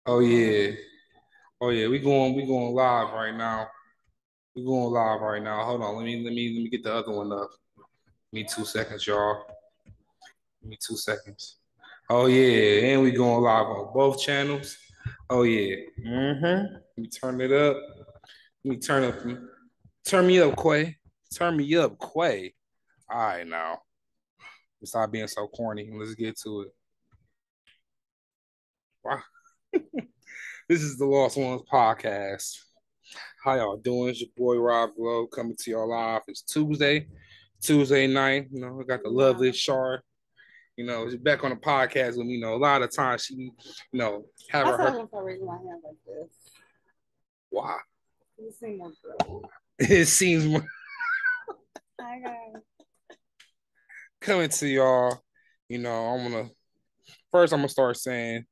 Oh yeah. Oh yeah. We going live right now. We going live right now. Hold on. Let me get the other one up. Give me 2 seconds, y'all. Give me 2 seconds. Oh yeah. And we going live on both channels. Oh yeah. Let me turn it up. Let me turn me up, Quay. Turn me up, Quay. All right now. Stop being so corny. Let's get to it. Wow. This is the Lost Ones podcast. How y'all doing? It's your boy Rob Glow coming to y'all live. It's Tuesday night. I got the lovely Char. She's back on the podcast with me. A lot of times she, have I her. told him to raise my hand like this. Wow. You seem more girly. It seems more Hi guys. coming to y'all. I'm gonna start saying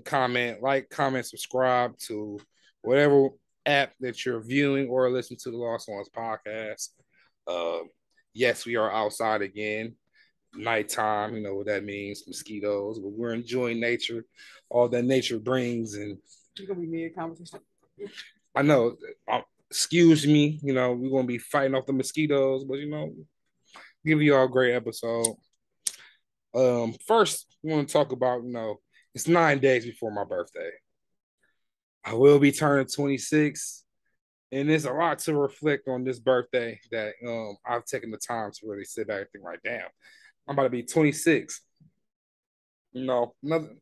comment, subscribe to whatever app that you're viewing or listening to the Lost Ones podcast. Uh, yes, we are outside again. Nighttime, you know what that means, mosquitoes, but we're enjoying nature, all that nature brings. And You're gonna be mid conversation. I know, excuse me, we're gonna be fighting off the mosquitoes, but give you all a great episode. First, we want to talk about, it's 9 days before my birthday. I will be turning 26, and there's a lot to reflect on this birthday that I've taken the time to really sit back and think, like, damn, I'm about to be 26. Nothing.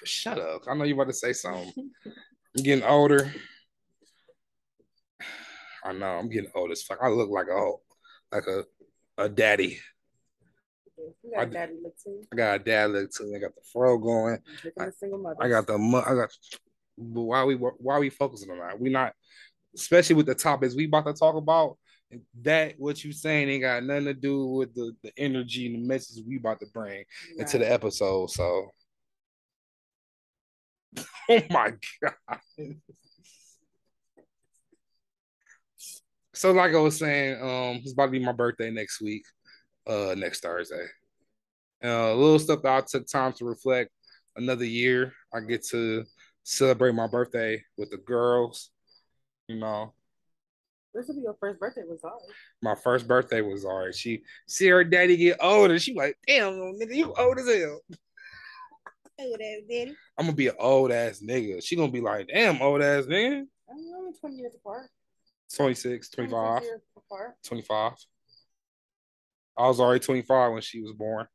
Shut up. I know you're about to say something. I'm getting older. I know I'm getting old as fuck. I look like a daddy. You got a daddy look too. I got a dad look too. I got the fro going. I got I got. But why we focusing on that? We not, especially with the topics we about to talk about. That what you saying ain't got nothing to do with the energy and the message we about to bring into the episode. So, oh my god. So like I was saying, it's about to be my birthday next week, next Thursday. A little stuff that I took time to reflect. Another year, I get to celebrate my birthday with the girls. You know, This will be your first birthday with Zara. my first birthday was alright. She see her daddy get older. She like, damn, nigga, you old as hell. Old ass daddy. I'm gonna be an old ass nigga. She gonna be like, damn, old ass nigga. I'm only 20 years apart. 26, 25, 26 years apart. 25. I was already 25 when she was born.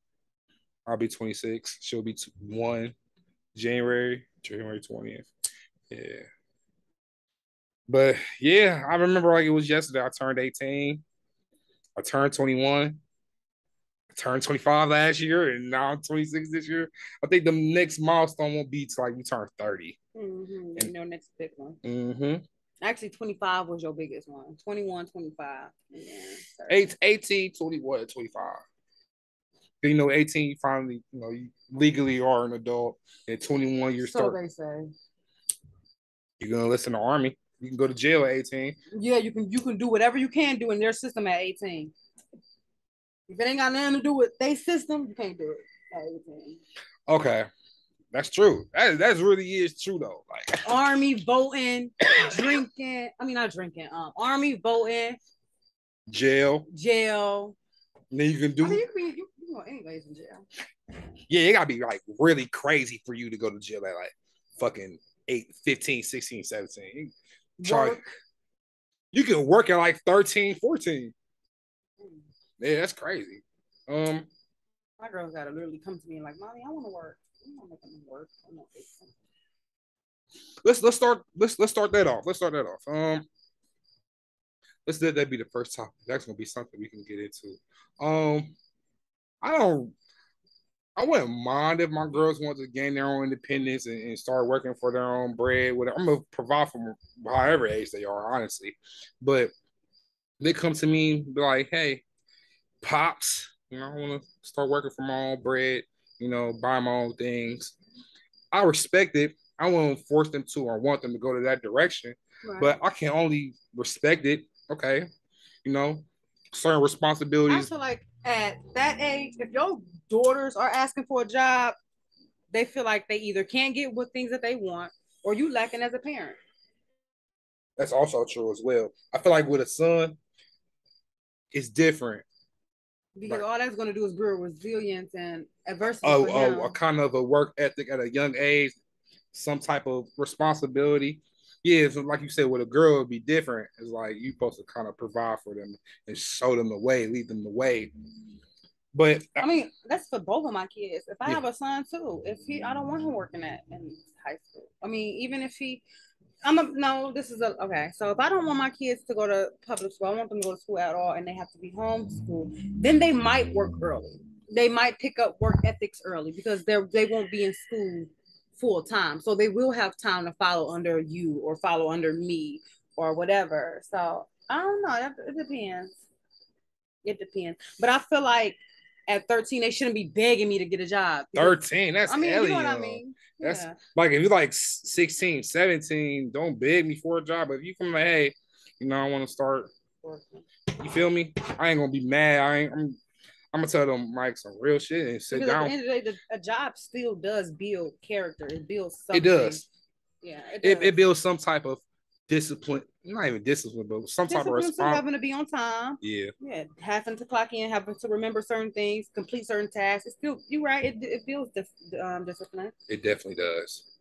I'll be 26. She'll be 1 January 20th. Yeah. But yeah, I remember like it was yesterday. I turned 18. I turned 21. I turned 25 last year, and now I'm 26 this year. I think the next milestone won't be till like we turn 30. Next big one. Mm-hmm. Actually, 25 was your biggest one. 21, 25. Yeah, 18, 21, 25. 18, you finally, you legally are an adult. At 21, you're so they say. You're gonna listen to Army. You can go to jail at 18. Yeah, you can do whatever you can do in their system at 18. If it ain't got nothing to do with their system, you can't do it at 18. Okay. That's true. That's really is true though. Like Army voting, drinking. I mean, not drinking. Army voting, jail. And then you can do. I mean, you can go anyways in jail. Yeah, it gotta be like really crazy for you to go to jail at like fucking 8, 15, 16, 17. You can work at like 13, 14. Yeah, that's crazy. My girls gotta literally come to me and like, mommy, I want to work. I'm not making them work. I'm not let's start that off. Let's start that off. Let's let that be the first topic. That's gonna be something we can get into. I don't. I wouldn't mind if my girls want to gain their own independence and start working for their own bread. Whatever. I'm gonna provide for them however age they are, honestly. But they come to me be like, "Hey, pops, I want to start working for my own bread. Buy my own things." I respect it. I won't force them to or want them to go to that direction, but I can only respect it. Okay, certain responsibilities. I feel like at that age, if your daughters are asking for a job, they feel like they either can't get what things that they want or you lacking as a parent. That's also true as well. I feel like with a son, it's different. Because Like, all that's going to do is build resilience and adversity for a him. kind of a work ethic at a young age, some type of responsibility. Yeah, so like you said, with a girl, it'd be different. It's like you supposed to kind of provide for them and show them the way, lead them the way. But I mean, that's for both of my kids. If I yeah, have a son too, if he, I don't want him working at in high school. I mean, even if he, no. This is a okay. So if I don't want my kids to go to public school, I want them to go to school at all, and they have to be homeschooled. Then they might work early. They might pick up work ethics early because they won't be in school full time. So they will have time to follow under you or follow under me or whatever. So I don't know. It depends. It depends. But I feel like at 13, they shouldn't be begging me to get a job. 13, that's I mean, hella you know what I young. mean? That's Yeah. like if you're like 16, 17, don't beg me for a job. But if you come like, hey, I want to start, you feel me? I ain't gonna be mad. I'm gonna tell them like some real shit and sit Because at the down. end of the day, a job still does build character. It builds something. It does. Yeah, it does. It builds some type of discipline, not even discipline, but some type of response. Having to be on time. Yeah. Yeah, having to clock in, having to remember certain things, complete certain tasks. It's still, you're right. It builds discipline. It definitely does.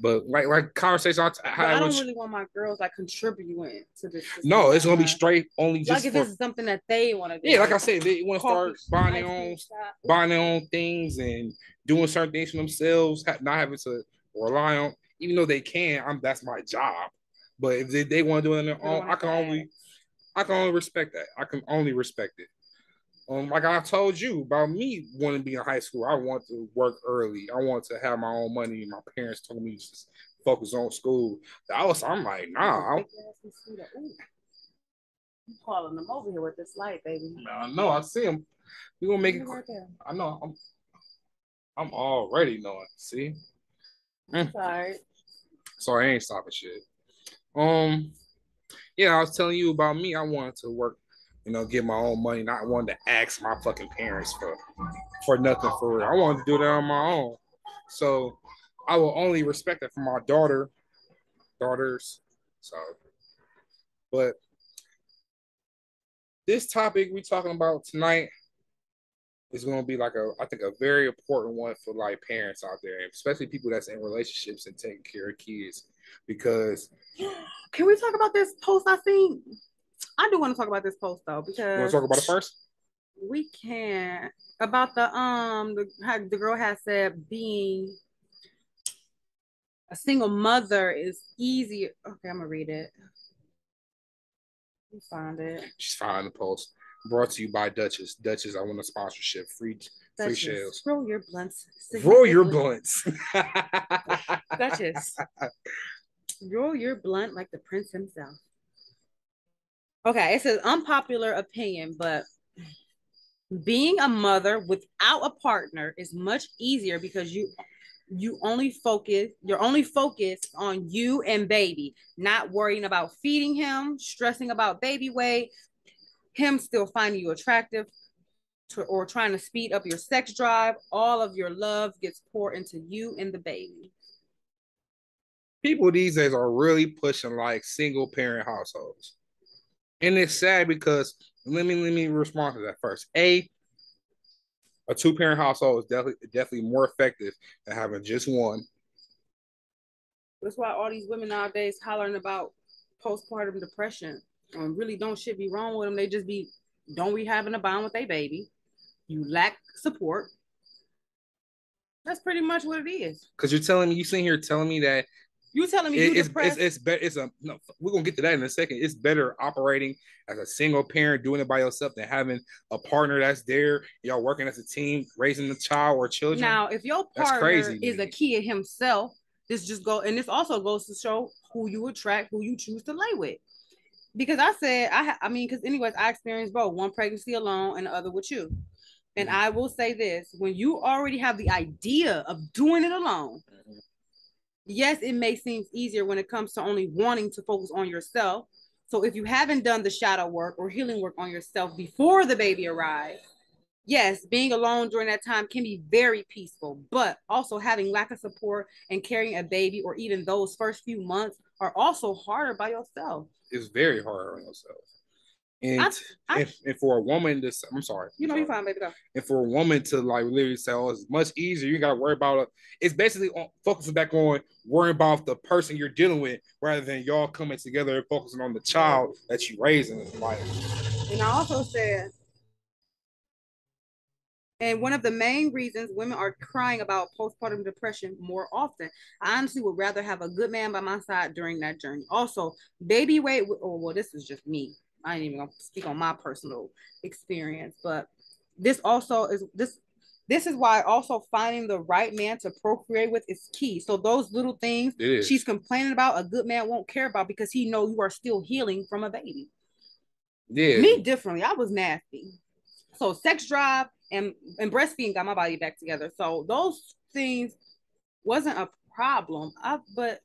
But like conversation, I don't really want my girls like contributing to this. No, it's gonna be straight only just like if it's something that they want to do. Yeah, like I said, they want to start buying their own things and doing certain things for themselves, not having to rely on. Even though they can, that's my job. But if they want to do it on their own, I can only respect that. I can only respect it. Like I told you about me wanting to be in high school, I want to work early. I want to have my own money. My parents told me to just focus on school. I'm like, nah. I'm calling them over here with this light, baby. I know. I see him. We gonna make it. I know. I'm already knowing. See. Sorry. Sorry, I ain't stopping shit. Yeah, I was telling you about me. I wanted to work, get my own money. Not wanting to ask my fucking parents for nothing for real. I wanted to do that on my own. So I will only respect it from my daughters. So, but this topic we talking about tonight is going to be like I think a very important one for like parents out there, especially people that's in relationships and taking care of kids. Because can we talk about this post I seen? I do want to talk about this post though, because you want to talk about it first. We can about how the girl has said being a single mother is easier. Okay, I'm gonna read it. You find it. She's finding the post. Brought to you by Duchess. Duchess, I want a sponsorship. Free shells. Roll your blunts. Roll your blunts. Duchess. Roll your blunt like the prince himself. Okay, it says unpopular opinion, but being a mother without a partner is much easier because you're only focused on you and baby, not worrying about feeding him, stressing about baby weight, him still finding you attractive, or trying to speed up your sex drive. All of your love gets poured into you and the baby. People these days are really pushing like single parent households. And it's sad because let me respond to that first. A 2-parent household is definitely more effective than having just one. That's why all these women nowadays hollering about postpartum depression. And really don't shit be wrong with them. They just don't be having a bond with their baby. You lack support. That's pretty much what it is. Because you sitting here telling me that you telling me it's better. No, we're gonna get to that in a second. It's better operating as a single parent, doing it by yourself, than having a partner that's there. Y'all working as a team, raising the child or children. Now, if your partner is a kid himself, this also goes to show who you attract, who you choose to lay with. Because because anyways, I experienced both, one pregnancy alone and the other with you. And I will say this, when you already have the idea of doing it alone, yes, it may seem easier when it comes to only wanting to focus on yourself. So if you haven't done the shadow work or healing work on yourself before the baby arrives, Yes, being alone during that time can be very peaceful, but also having lack of support and carrying a baby or even those first few months are also harder by yourself. It's very hard on yourself. I, And I, and for a woman to, I'm sorry, you're fine, baby. Go. and for a woman to like literally say, "Oh, it's much easier. You got to worry about it." It's basically focusing back on worrying about the person you're dealing with, rather than y'all coming together and focusing on the child that you raising. Like, and I also said, and one of the main reasons women are crying about postpartum depression more often. I honestly would rather have a good man by my side during that journey. Also, baby weight, oh, well, this is just me. I ain't even gonna speak on my personal experience, but this also is this is why also finding the right man to procreate with is key. So those little things she's complaining about, a good man won't care about because he know you are still healing from a baby. Yeah. Me differently. I was nasty. So sex drive and breastfeeding got my body back together. So those things wasn't a problem. But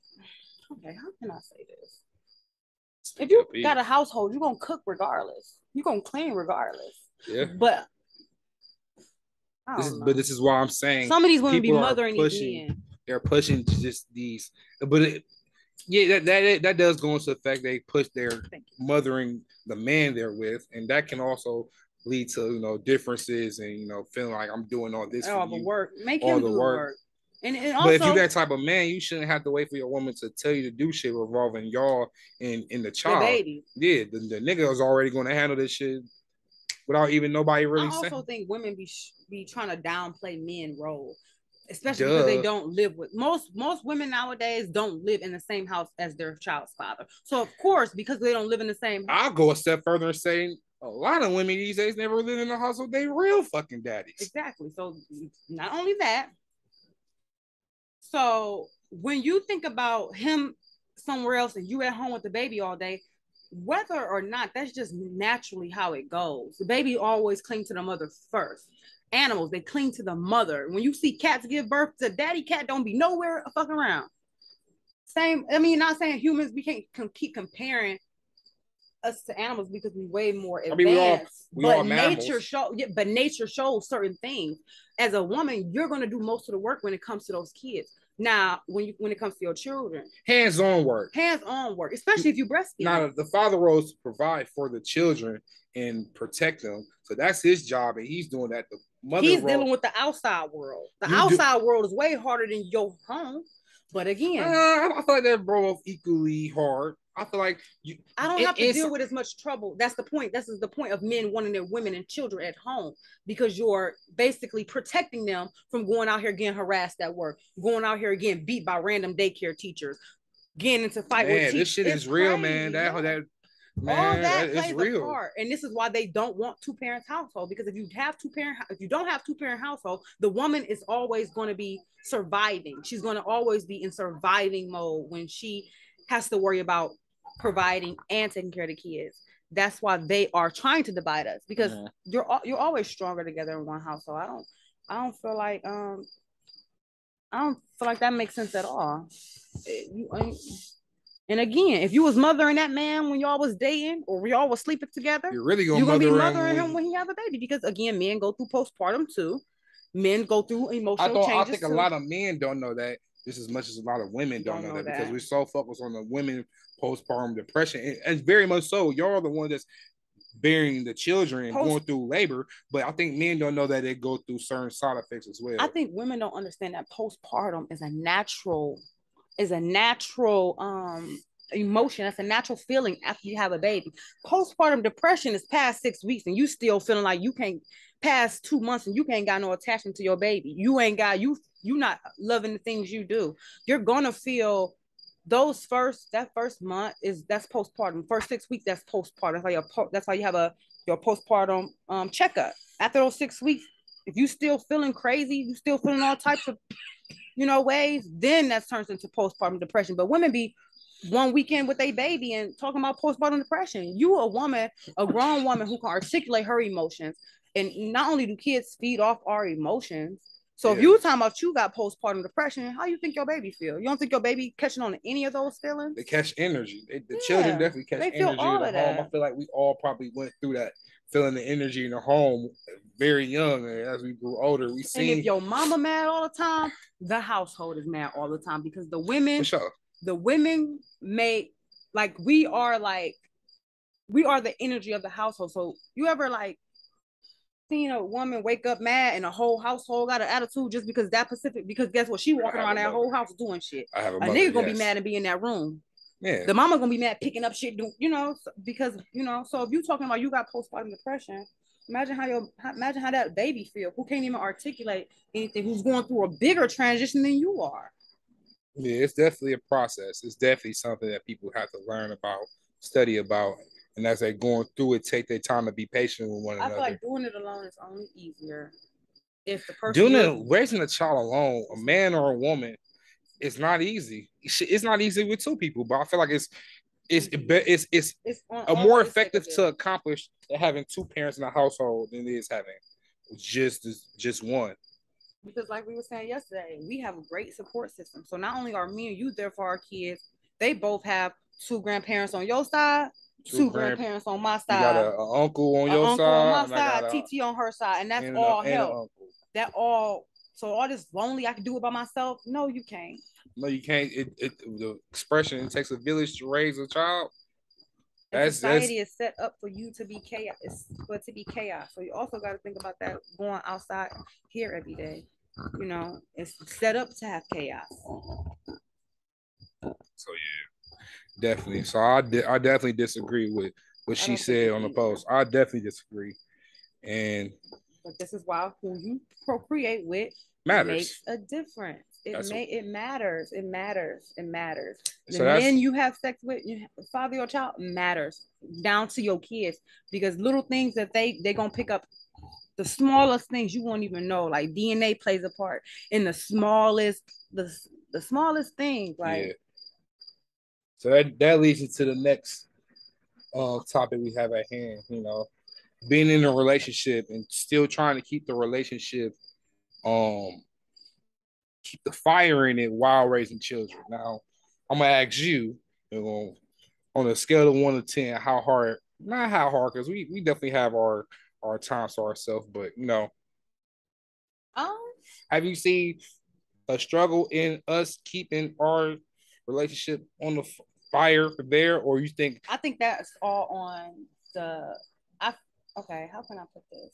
okay, how can I say this? If you got a household, you're gonna cook regardless. You're gonna clean regardless. Yeah. But this is why I'm saying some of these women be mothering these men. They're pushing just these, but that does go into the fact they push their mothering the man they're with, and that can also lead to differences and feeling like I'm doing all this all for the you, work, make him do the work. And also, but if you're that type of man, you shouldn't have to wait for your woman to tell you to do shit involving y'all and the child. The baby. Yeah, the nigga is already going to handle this shit without even nobody really saying. I also think women be trying to downplay men role, especially because they don't live with most women nowadays don't live in the same house as their child's father. So of course, because they don't live in the same house, I'll go a step further and say a lot of women these days never live in a house with their real fucking daddies. Exactly. So not only that, so when you think about him somewhere else and you at home with the baby all day, whether or not, that's just naturally how it goes. The baby always clings to the mother first. Animals, they cling to the mother. When you see cats give birth, the daddy cat don't be nowhere fucking around. Same, I mean, not saying humans, we can't keep comparing us to animals because we way more advanced. I mean, we all but nature shows certain things. As a woman, you're gonna do most of the work when it comes to those kids. Now, when it comes to your children, hands-on work, especially if you breastfeed. Now, the father role is to provide for the children and protect them, so that's his job, and he's doing that. The mother he's dealing with the outside world. The outside world is way harder than your home. But again, I feel like they're both equally hard. I feel like I don't have to deal with as much trouble. That's the point. This is the point of men wanting their women and children at home, because you're basically protecting them from going out here getting harassed at work, going out here getting beat by random daycare teachers, getting into fight with teachers. This shit is real, man. All that plays a part, and this is why they don't want two parents household. Because if you don't have two parent household, the woman is always going to be surviving. She's going to always be in surviving mode when she has to worry about providing and taking care of the kids. That's why they are trying to divide us, because you're always stronger together in one household. I don't feel like that makes sense at all. And again, if you was mothering that man when y'all was dating or y'all was sleeping together, you're gonna be mothering him when he have a baby. Because again, men go through postpartum too. Men go through emotional changes. I think a lot of men don't know that just as much as a lot of women don't know that, because we're so focused on the women postpartum depression, and very much so. Y'all are the one that's bearing the children and going through labor, but I think men don't know that they go through certain side effects as well. I think women don't understand that postpartum is a natural emotion. That's a natural feeling after you have a baby. Postpartum depression is past 6 weeks and you still feeling like you can't pass 2 months and you can't got no attachment to your baby. You not loving the things you do. You're gonna feel that first month that's postpartum. First 6 weeks, that's postpartum. That's how you have your postpartum checkup. After those 6 weeks, if you still feeling crazy, you still feeling all types of ways, then that turns into postpartum depression. But women be one weekend with a baby and talking about postpartum depression. You a grown woman who can articulate her emotions. And not only do kids feed off our emotions, so if you talking about you got postpartum depression, how you think your baby feel? You don't think your baby catching on to any of those feelings? They catch energy. The children definitely catch energy at home. I feel like we all probably went through that feeling the energy in the home very young. And as we grew older, we seen. And if your mama mad all the time, the household is mad all the time because the women, sure. the women make like we are the energy of the household. So you ever like seen a woman wake up mad and a whole household got an attitude just because that specific? Because guess what? She walking around that whole house doing shit. I have a nigga gonna be mad and be in that room. Yeah. The mama gonna be mad picking up shit, because So if you talking about you got postpartum depression, imagine how that baby feel who can't even articulate anything, who's going through a bigger transition than you are. Yeah, it's definitely a process. It's definitely something that people have to learn about, study about, and as they're going through it, take their time to be patient with one another. I feel like doing it alone is only easier if the person raising a child alone, a man or a woman, it's not easy. It's not easy with two people, but I feel like it's more effective to accomplish than having two parents in a household than it is having just one. Because like we were saying yesterday, we have a great support system. So not only are me and you there for our kids, they both have two grandparents on your side, two grandparents on my side. You got an uncle on your side, on my side, TT on her side, and that's all help. So all this lonely, I can do it by myself. No, you can't. No, you can't. The expression, it takes a village to raise a child. Society is set up for you to be chaos. It's for it to be chaos. So you also got to think about that going outside here every day. It's set up to have chaos. So yeah, definitely. So I definitely disagree with what she said on the post. I definitely disagree. But this is why who you procreate with matters. Makes a difference. It matters. It matters. The So men you have sex with, father your child, matters down to your kids, because little things that they gonna pick up, the smallest things you won't even know, like DNA plays a part in the smallest things. Like, yeah. So that leads into the next topic we have at hand. Being in a relationship and still trying to keep the relationship, keep the fire in it while raising children. Now, I'm gonna ask you, on a scale of 1 to 10, how hard? Not how hard, because we definitely have our times to ourselves, but have you seen a struggle in us keeping our relationship on the fire there, or you think? I think that's all on okay, how can I put this?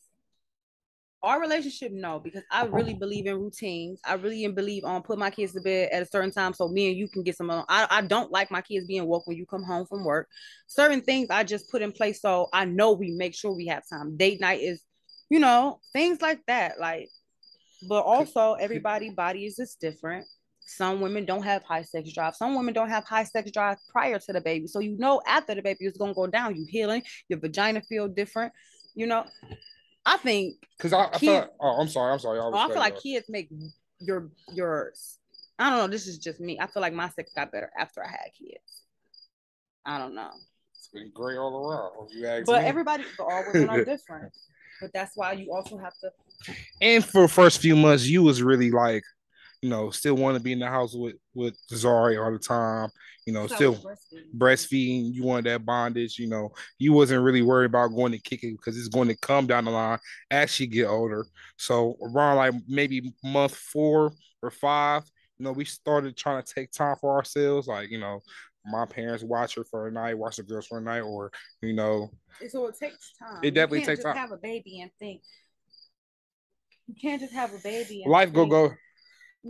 Our relationship, no, because I really believe in routines. I really believe on put my kids to bed at a certain time so me and you can get some alone. I don't like my kids being woke when you come home from work. Certain things I just put in place so I know we make sure we have time. Date night is, things like that. Like, but also everybody's body is just different. Some women don't have high sex drive. Some women don't have high sex drive prior to the baby. So after the baby is gonna go down, you healing, your vagina feel different. I think because I feel like, I'm sorry. I feel like kids make your I don't know. This is just me. I feel like my sex got better after I had kids. I don't know. It's been great all around. You ask but me. Everybody, all women are different. But that's why you also have to. And for the first few months, you was really like, still want to be in the house with Zari all the time, still breastfeeding. You wanted that bondage, you wasn't really worried about going to kick it because it's going to come down the line as she get older. So around like maybe month 4 or 5, we started trying to take time for ourselves. Like, my parents watch her for a night, watch the girls for a night, or, So it takes time. It definitely takes time. You can't just have a baby and think. You can't just have a baby and life go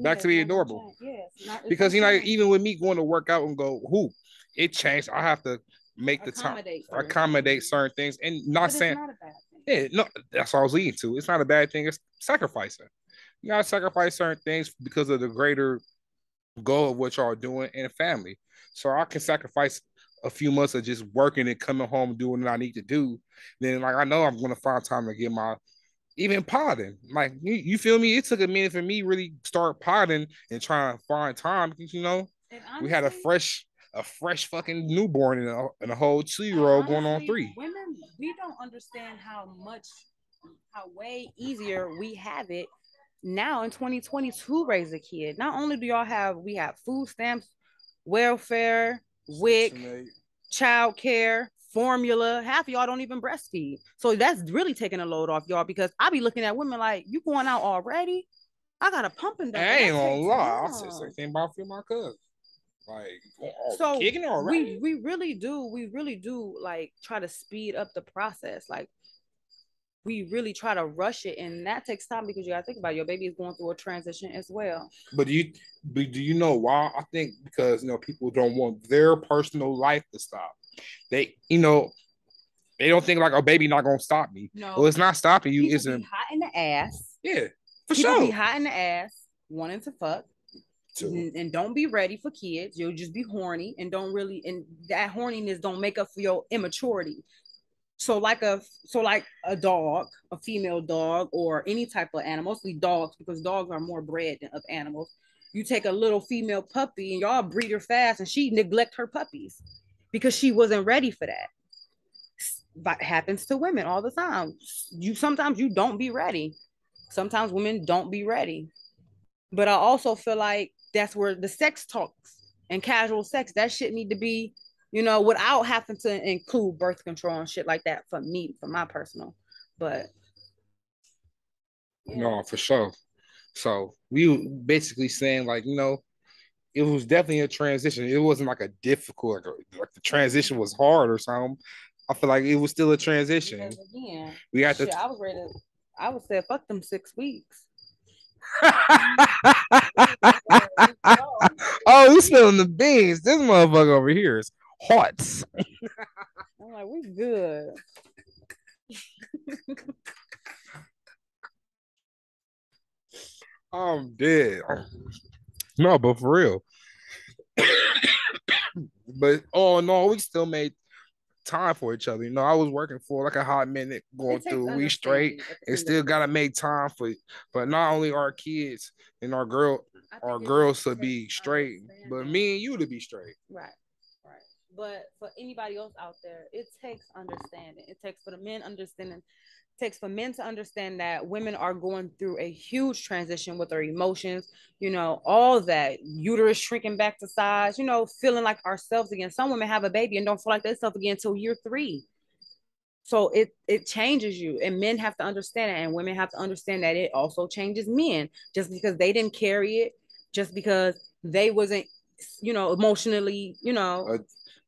back to be normal. Yes, because even with me going to work out and go hoop, it changed. I have to make the time accommodate certain things, and not saying it's not a bad thing. Yeah, no, that's what I was leading to. It's not a bad thing. It's sacrificing. You gotta sacrifice certain things because of the greater goal of what y'all doing in a family. So I can sacrifice a few months of just working and coming home doing what I need to do. Then, like, I know I'm gonna find time to get my even potting. Like, you feel me? It took a minute for me really start potting and trying to find time because honestly, we had a fresh fucking newborn and a whole 2-year-old going on 3. Women, we don't understand how way easier we have it now in 2020 to raise a kid. Not only do we have food stamps, welfare, WIC, child care, formula. Half of y'all don't even breastfeed. So that's really taking a load off y'all, because I be looking at women like, you going out already? I got a pumping dump. I ain't gonna lie. I said the same thing about a few of my cousins. Like, so kicking already? we really do like try to speed up the process. Like, we really try to rush it, and that takes time, because you gotta think about it. Your baby is going through a transition as well. But do you know why? I think because people don't want their personal life to stop. They they don't think like a baby not gonna stop me. No, well, it's not stopping you. It's hot in the ass. Yeah, for people sure. Be hot in the ass, wanting to fuck. And don't be ready for kids. You'll just be horny, and don't really, and that horniness don't make up for your immaturity. So like a dog, a female dog, or any type of animal, mostly dogs, because dogs are more bred of animals. You take a little female puppy and y'all breed her fast, and she neglect her puppies because she wasn't ready for that. That happens to women all the time. Sometimes you don't be ready. Sometimes women don't be ready. But I also feel like that's where the sex talks and casual sex, that shit need to be, without having to include birth control and shit like that, for me, for my personal. But yeah. No, for sure. So we basically saying like, it was definitely a transition. It wasn't like a difficult, like the transition was hard or something. I feel like it was still a transition. Again, we got to. I was ready to. I would say fuck them 6 weeks. Oh, who's spilling the beans? This motherfucker over here is hot. I'm like, we good. I'm dead. No, but for real. But no, we still made time for each other. I was working for like a hot minute, going through a week straight, and still gotta make time for not only our kids and our girls to be straight, but me and you to be straight. Right. But for anybody else out there, it takes understanding. It takes for the men understanding. It takes for men to understand that women are going through a huge transition with their emotions, all that, uterus shrinking back to size, feeling like ourselves again. Some women have a baby and don't feel like themselves again until year 3. So it changes you, and men have to understand it, and women have to understand that it also changes men. Just because they didn't carry it, just because they wasn't, emotionally,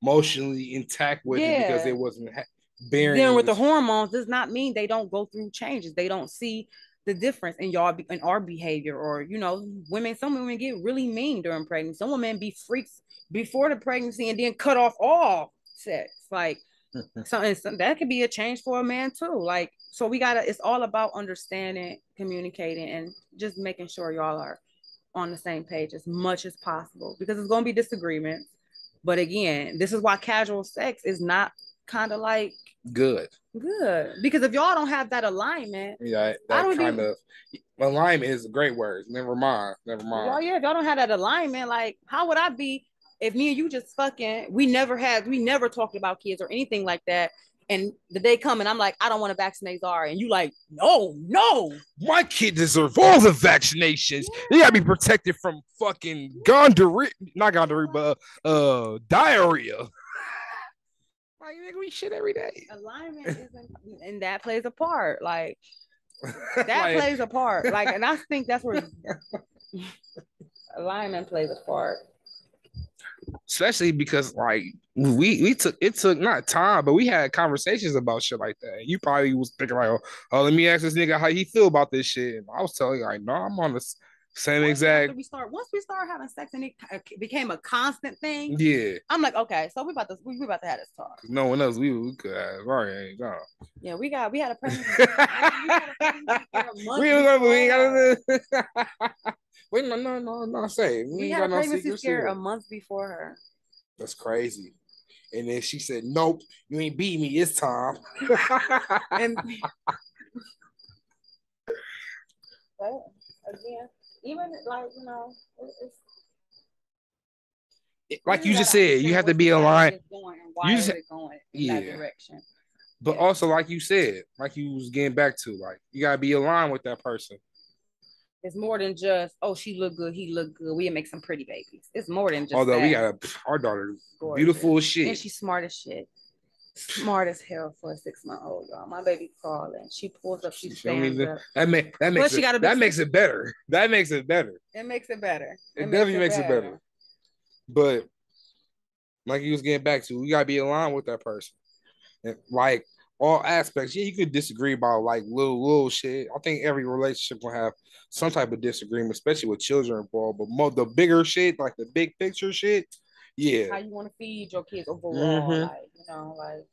emotionally intact with it, because it wasn't bearing with the hormones, does not mean they don't go through changes. They don't see the difference in our behavior, or women. Some women get really mean during pregnancy. Some women be freaks before the pregnancy and then cut off all sex. Like, so that could be a change for a man too. Like, so it's all about understanding, communicating, and just making sure y'all are on the same page as much as possible, because it's going to be disagreements. But again, this is why casual sex is not kind of like good, because if y'all don't have that alignment, that kind of alignment is a great word. Never mind. Well, yeah, if y'all don't have that alignment, like, how would I be if me and you just fucking, we never talked about kids or anything like that, and the day come and I'm like, I don't want to vaccinate Zara, and you like, no, my kid deserves all the vaccinations. Yeah. They gotta be protected from fucking gonorrhea, not gonorrhea, but diarrhea. Like, nigga, we shit every day. Alignment isn't, and that plays a part. Like, that plays a part. Like, and I think that's where alignment plays a part. Especially because like we took not time, but we had conversations about shit like that. You probably was thinking like, oh, let me ask this nigga how he feel about this shit. And I was telling you like, no, I'm on the same exact. Once we start having sex and it became a constant thing. Yeah, I'm like, okay, so we about to have this talk. No one else we could have. All right, no. Yeah, we had a pregnancy. Wait, no. Say we had a pregnancy scare a month before her. That's crazy. And then she said, "Nope, you ain't beat me this time." And but again, even like like you just said, you have to be aligned. Why is it going in that direction? But also, like you said, like you was getting back to, like you gotta be aligned with that person. It's more than just, oh, she look good, he look good, we make some pretty babies. It's more than just. Although we got our daughter, gorgeous, beautiful as shit, and she's smart as shit. Smart as hell for a 6-month-old, y'all. My baby crawling. She pulls up, she I mean, stands up. that But makes she it got a big that makes it better. That makes it better. It makes it better. It definitely makes it better. But like you was getting back to, we gotta be aligned with that person. And like all aspects. Yeah, you could disagree about like little shit. I think every relationship will have some type of disagreement, especially with children involved. But the bigger shit, like the big picture shit, yeah. How you want to feed your kids overall, like like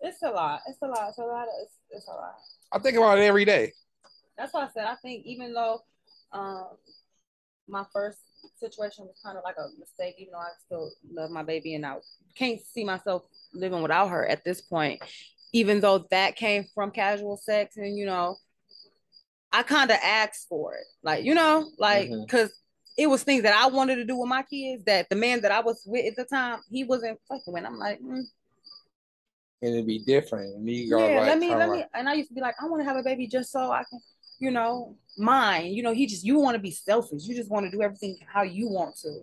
it's a lot. It's a lot. It's a lot. It's a lot. I think about it every day. That's why I said I think even though um, my first situation was kind of like a mistake, even though I still love my baby and I can't see myself living without her at this point. Even though that came from casual sex, and I kind of asked for it, like because it was things that I wanted to do with my kids that the man that I was with at the time he wasn't fucking with. I'm like, And it'd be different. And you go yeah, like, let me. And I used to be like, I want to have a baby just so I can, mine. You want to be selfish. You just want to do everything how you want to.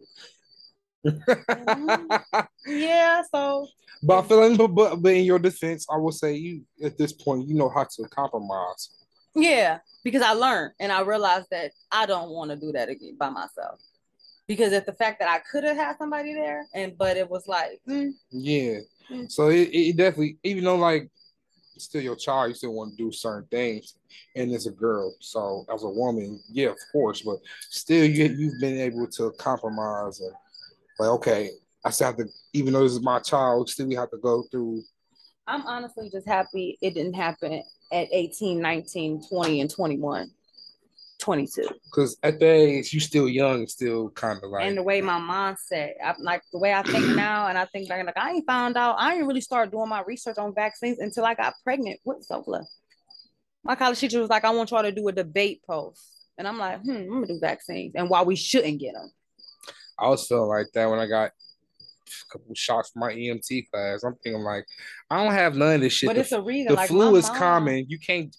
Yeah, so. But I feel like, but in your defense, I will say you at this point, you know how to compromise. Yeah, because I learned and I realized that I don't want to do that again by myself. Because of the fact that I could have had somebody there, but it was like, yeah. So it definitely, even though like still your child, you still want to do certain things, and it's a girl. So as a woman, yeah, of course, but still, you've been able to compromise and like, okay, I still have to, even though this is my child, still we have to go through. I'm honestly just happy it didn't happen at 18, 19, 20, and 21. 22. Because at that age, you still young, still kind of like. And the way my mindset, like the way I think now, and I think back, like I ain't found out, I ain't really started doing my research on vaccines until I got pregnant with Sophla. My college teacher was like, I want y'all to do a debate post. And I'm like, I'm gonna do vaccines and why we shouldn't get them. I was feeling like that when I got a couple shots from my EMT class. I'm thinking like, I don't have none of this shit. But it's a reason. The like flu is common. You can't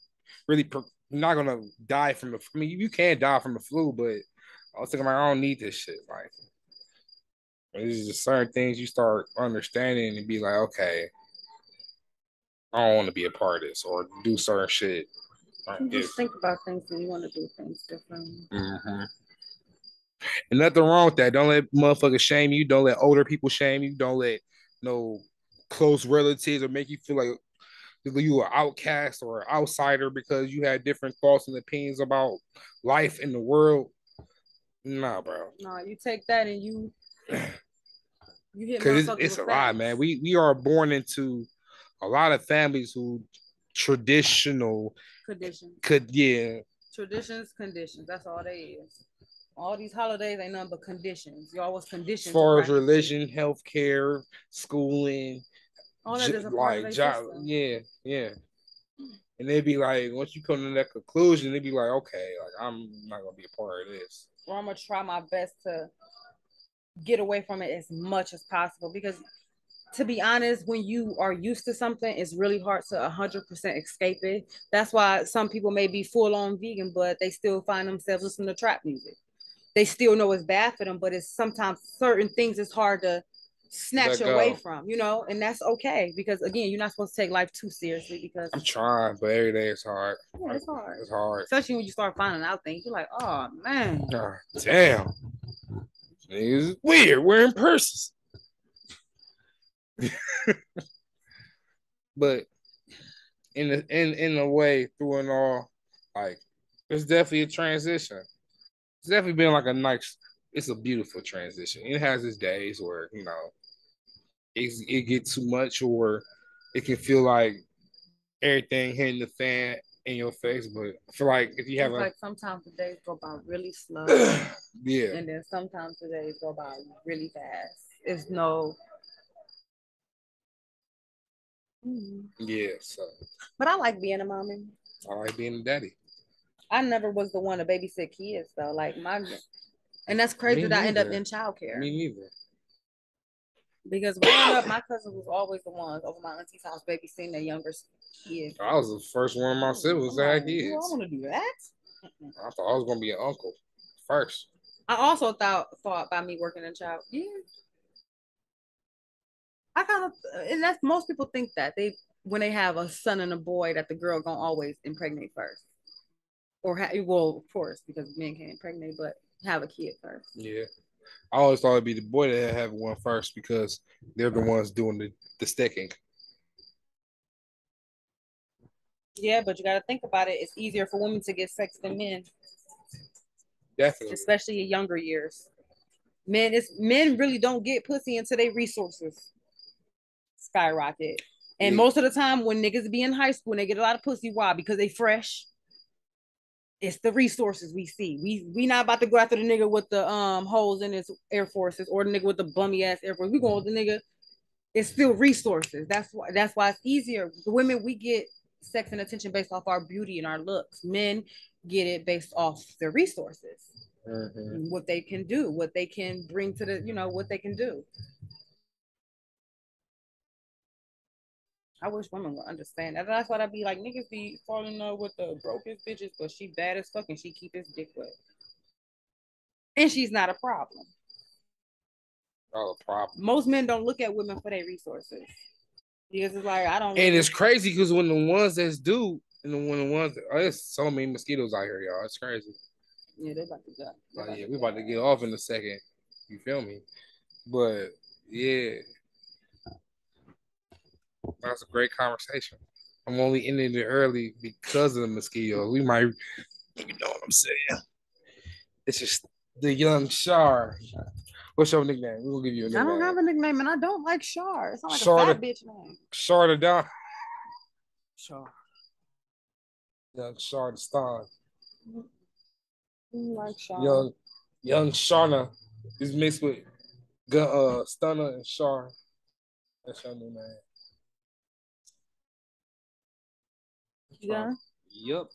really. You're not gonna die from the. I mean, you can die from the flu, but I was thinking like, I don't need this shit. Like, there's just certain things you start understanding and be like, okay, I don't want to be a part of this or do certain shit. You just think about things and you want to do things differently. And nothing wrong with that. Don't let motherfuckers shame you. Don't let older people shame you. Don't let no close relatives or make you feel like you are outcast or an outsider because you had different thoughts and opinions about life in the world. Nah, bro. No, you take that and you hit because it's a lot, man. We are born into a lot of families who traditional conditions. Traditions, conditions. That's all they is. All these holidays ain't nothing but conditions. You always conditioned. As far as religion, healthcare, schooling, all that is a part of their system. Yeah. And they'd be like, once you come to that conclusion, they'd be like, okay, like I'm not gonna be a part of this. Or I'm gonna try my best to get away from it as much as possible because to be honest, when you are used to something, it's really hard to 100% escape it. That's why some people may be full on vegan, but they still find themselves listening to trap music. They still know it's bad for them, but it's sometimes certain things it's hard to snatch away from, and that's okay because again, you're not supposed to take life too seriously because I'm trying, but every day it's hard. Yeah, it's hard. It's hard. Especially when you start finding out things. You're like, oh man. Damn. It's weird. We're in purses. But in a way, through and all, like it's definitely a transition. It's definitely been like it's a beautiful transition. It has its days where, it gets too much or it can feel like everything hitting the fan in your face. But I feel like if you have like sometimes the days go by really slow. Yeah. And then sometimes the days go by really fast. It's no. Yeah, so. But I like being a mommy. I like being a daddy. I never was the one to babysit kids though. And that's crazy that I end up in childcare. Me neither. Because growing up, my cousin was always the ones over my auntie's house babysitting their younger kids. I was the first one of my siblings that had kids. I want to do that. I thought I was gonna be an uncle first. I also thought about me working in child. Yeah. I kind of, and that's most people think that they when they have a son and a boy that the girl gonna always impregnate first, or well, of course, because men can't impregnate, but have a kid first. Yeah. I always thought it'd be the boy that have one first because they're the ones doing the sticking. Yeah, but you got to think about it. It's easier for women to get sex than men, Definitely. especially in younger years. Men really don't get pussy until they resources skyrocket. And Yeah. most of the time, when niggas be in high school and they get a lot of pussy, why? Because they fresh. It's the resources we see. We not about to go after the nigga with the holes in his Air Forces or the nigga with the bummy ass Air Force. We going with the nigga. It's still resources. That's why it's easier. The women we get sex and attention based off our beauty and our looks. Men get it based off their resources, what they can do, what they can bring to the, what they can do. I wish women would understand that. That's why I'd be like, niggas be falling in love with the brokest bitches, but she bad as fuck and she keep his dick wet. And she's not a problem. Not a problem. Most men don't look at women for their resources. Because it's like, I don't. And it's crazy because when the ones that's do, and when the ones that, there's so many mosquitoes out here, y'all. It's crazy. Yeah, they about to go. Yeah, we about to get off in a second. You feel me? But yeah, that's a great conversation. I'm only ending it early because of the mosquitoes. We might, you know what I'm saying? It's just the young Shar. What's your nickname? We'll give you a nickname. I don't have a nickname, and I don't like Shar. It's not like Shar a fat bitch name. Shar the Don. Shar. Young Shar the Stan. Like Shar. Young Sharna is mixed with Stunner and Shar. That's your new name. Yeah. Yep.